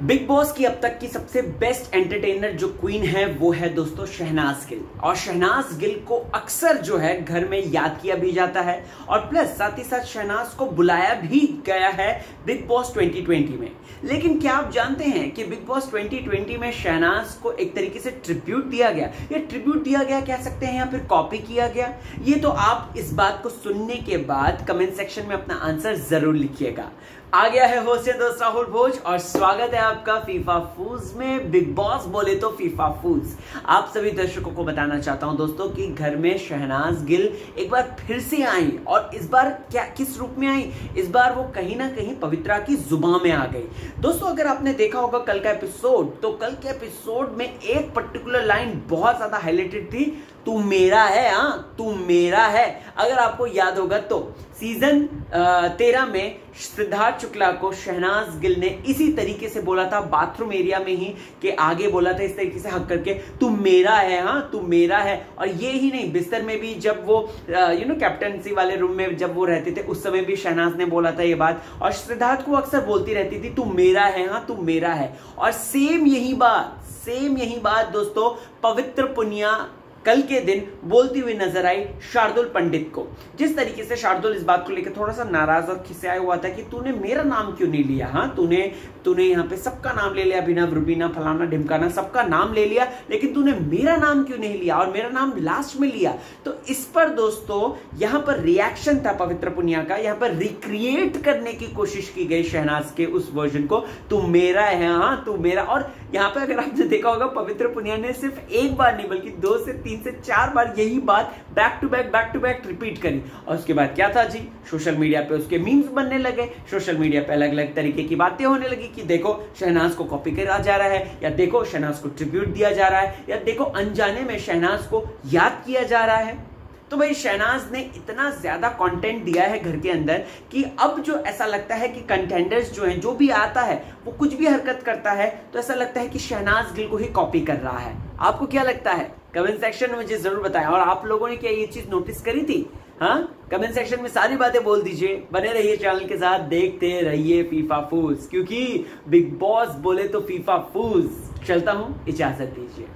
Big boss की अब तक की सबसे बेस्ट एंटरटेनर जो क्वीन है वो है दोस्तों शहनाज गिल। और शहनाज गिल को अक्सर जो है घर में याद किया भी जाता है और प्लस साथ ही साथ शहनाज को बुलाया भी गया है बिग बॉस 2020 में। लेकिन क्या आप जानते हैं कि बिग बॉस 2020 में शहनाज को एक तरीके से ट्रिब्यूट दिया गया, या ट्रिब्यूट दिया गया कह सकते हैं, या फिर कॉपी किया गया? ये तो आप इस बात को सुनने के बाद कमेंट सेक्शन में अपना आंसर जरूर लिखिएगा। आ गया है होस्ट दोस्त राहुल भोज और स्वागत है आपका फीफा फूड्स में। बिग बॉस बोले तो फीफा फूड्स। आप सभी दर्शकों को बताना चाहता हूं दोस्तों कि घर में शहनाज गिल एक बार फिर से आई, और इस बार क्या किस रूप में आई? इस बार वो कहीं ना कहीं पवित्रा की जुबान में आ गई। दोस्तों अगर आपने देखा होगा कल का एपिसोड, तो कल के एपिसोड में एक पर्टिकुलर लाइन बहुत ज्यादा हाईलाइटेड थी, तू मेरा है, हाँ तू मेरा है। अगर आपको याद होगा तो सीजन 13 में सिद्धार्थ शुक्ला को शहनाज गिल ने इसी तरीके से बोला था, बाथरूम एरिया में ही के आगे बोला था इस तरीके से हक करके, तू मेरा है, हाँ तू मेरा है। और ये ही नहीं, बिस्तर में भी जब वो कैप्टनसी वाले रूम में जब वो रहते थे उस समय भी शहनाज ने बोला था ये बात, और सिद्धार्थ को अक्सर बोलती रहती थी तू मेरा है, हाँ तू मेरा है। और सेम यही बात दोस्तों पवित्र पुनिया कल के दिन बोलती हुई नजर आई शार्दुल पंडित को। जिस तरीके से शार्दुल इस बात को लेकर थोड़ा सा नाराज और खिसियाया हुआ था कि तूने मेरा नाम क्यों नहीं लिया, हाँ तूने यहाँ पे सबका नाम ले लिया, अभिनव, रुबीना, फलाना ढिमकाना, सबका नाम ले लिया, लेकिन तूने मेरा नाम क्यों नहीं लिया और मेरा नाम लास्ट में लिया। तो इस पर दोस्तों यहाँ पर रिएक्शन था पवित्र पुनिया का, यहाँ पर रिक्रिएट करने की कोशिश की गई शहनाज के उस वर्जन को, तू मेरा है, हाँ तू मेरा। और यहाँ पे अगर आपने देखा होगा पवित्र पुनिया ने सिर्फ एक बार नहीं बल्कि 2 से 3 से 4 बार यही बात बैक टू बैक रिपीट करी। और उसके बाद क्या था जी, सोशल मीडिया पे उसके मीम्स बनने लगे, सोशल मीडिया पे अलग अलग तरीके की बातें होने लगी कि देखो शहनाज को कॉपी करा जा रहा है, या देखो शहनाज को ट्रिब्यूट दिया जा रहा है, या देखो अनजाने में शहनाज को याद किया जा रहा है। तो भाई शहनाज ने इतना ज्यादा कंटेंट दिया है घर के अंदर कि अब जो ऐसा लगता है कि कंटेंडर्स जो हैं, जो भी आता है वो कुछ भी हरकत करता है तो ऐसा लगता है कि शहनाज गिल को ही कॉपी कर रहा है। आपको क्या लगता है? कमेंट सेक्शन में मुझे जरूर बताएं। और आप लोगों ने क्या ये चीज नोटिस करी थी? हाँ, कमेंट सेक्शन में सारी बातें बोल दीजिए। बने रहिए चैनल के साथ, देखते रहिए फीफा फूड्स, क्योंकि बिग बॉस बोले तो फीफा फूड्स। चलता हूं, इजाजत दीजिए।